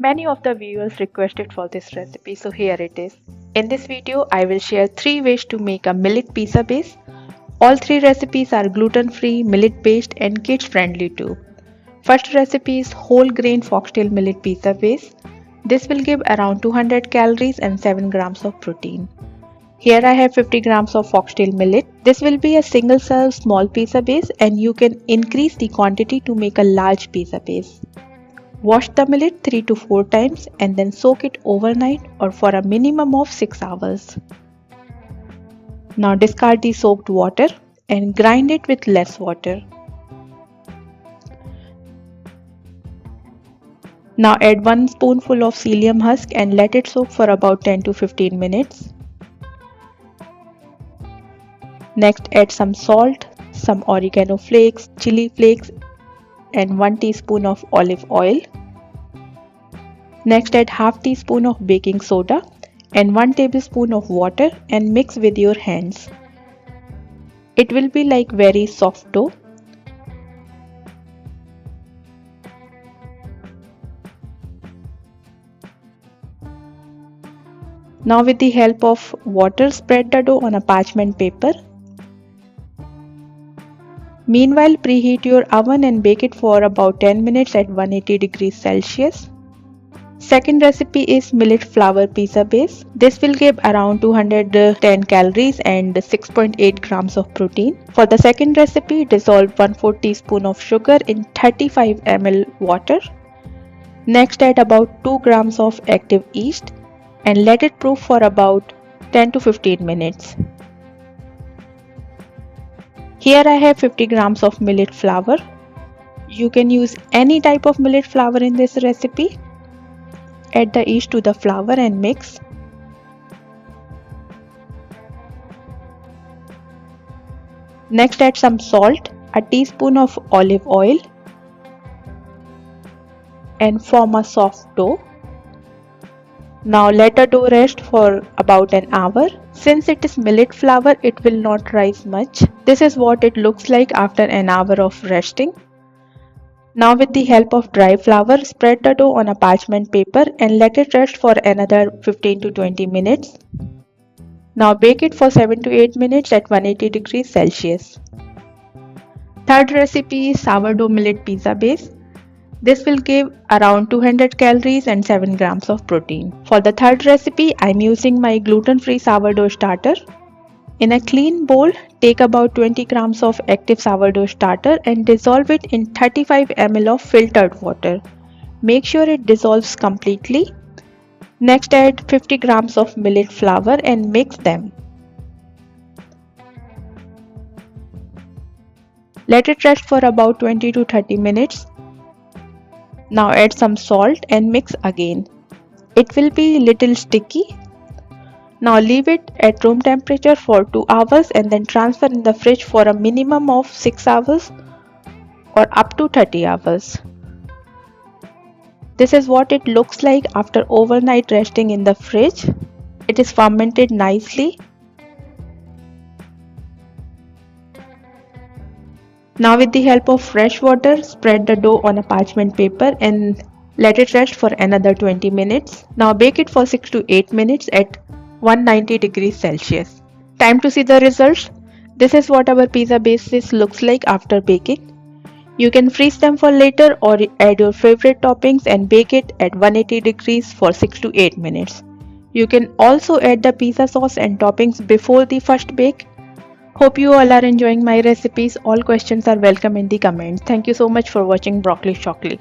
Many of the viewers requested for this recipe, so here it is. In this video, I will share 3 ways to make a millet pizza base. All 3 recipes are gluten-free, millet-based and kids-friendly too. First recipe is whole grain foxtail millet pizza base. This will give around 200 calories and 7 grams of protein. Here I have 50 grams of foxtail millet. This will be a single serve small pizza base and you can increase the quantity to make a large pizza base. Wash the millet 3 to 4 times and then soak it overnight or for a minimum of 6 hours. Now discard the soaked water and grind it with less water. Now add 1 spoonful of psyllium husk and let it soak for about 10 to 15 minutes. Next add some salt, some oregano flakes, chili flakes and 1 teaspoon of olive oil. Next add half teaspoon of baking soda and 1 tablespoon of water and mix with your hands. It will be like very soft dough. Now with the help of water, spread the dough on a parchment paper. Meanwhile, preheat your oven and bake it for about 10 minutes at 180 degrees Celsius. Second recipe is millet flour pizza base. This will give around 210 calories and 6.8 grams of protein. For the second recipe, dissolve 1/4 teaspoon of sugar in 35 ml water. Next add about 2 grams of active yeast and let it proof for about 10 to 15 minutes. Here I have 50 grams of millet flour. You can use any type of millet flour in this recipe. Add the yeast to the flour and mix. Next add some salt, a teaspoon of olive oil and form a soft dough. Now let the dough rest for about an hour. Since it is millet flour, it will not rise much. This is what it looks like after an hour of resting. Now with the help of dry flour, spread the dough on a parchment paper and let it rest for another 15 to 20 minutes. Now bake it for 7 to 8 minutes at 180 degrees Celsius. Third recipe is sourdough millet pizza base. This will give around 200 calories and 7 grams of protein. For the third recipe, I am using my gluten-free sourdough starter. In a clean bowl, take about 20 grams of active sourdough starter and dissolve it in 35 ml of filtered water. Make sure it dissolves completely. Next add 50 grams of millet flour and mix them. Let it rest for about 20 to 30 minutes. Now add some salt and mix again. It will be little sticky. Now leave it at room temperature for 2 hours and then transfer in the fridge for a minimum of 6 hours or up to 30 hours. This is what it looks like after overnight resting in the fridge. It is fermented nicely. Now with the help of fresh water, spread the dough on a parchment paper and let it rest for another 20 minutes. Now bake it for 6 to 8 minutes at 190 degrees Celsius. Time to see the results. This is what our pizza bases looks like after baking. You can freeze them for later or add your favorite toppings and bake it at 180 degrees for 6 to 8 minutes. You can also add the pizza sauce and toppings before the first bake. Hope you all are enjoying my recipes. All questions are welcome in the comments. Thank you so much for watching Broccoli Chocolate.